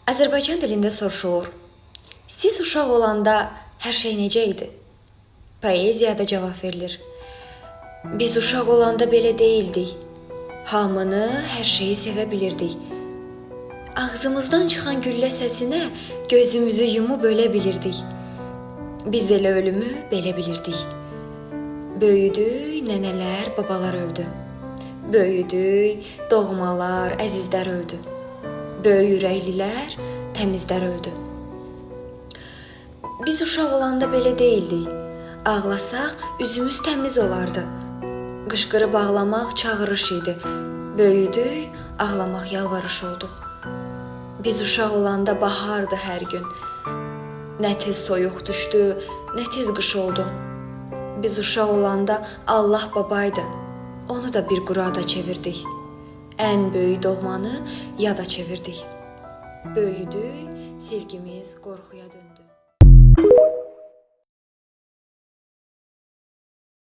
Azərbaycan dilində soruşulur. Siz uşaq olanda hər şey necə idi? Poeziyada cavab verilir. Biz uşaq olanda belə deyildik. Hamını, hər şeyi sevə bilirdik. Ağzımızdan çıxan güllə səsinə gözümüzü yumub ölə bilirdik. Biz elə ölümü belə bilirdik. Böyüdük, nənələr, babalar öldü. Böyüdük, doğmalar, əzizlər öldü. Böyük ürəklilər, təmizlər öldü. Biz uşaq olanda belə deyildik. Ağlasaq, üzümüz təmiz olardı. Qışqırıb ağlamaq çağırış idi. Böyüdük, ağlamaq yalvarış oldu. Biz uşaq olanda bahardı hər gün. Nə tez soyuq düşdü, nə tez qış oldu. Biz uşaq olanda Allah babaydı. Onu da bir qurada çevirdik. Ən böyük doğmanı yada çevirdik. Böyüdük, sevgimiz qorxuya döndü.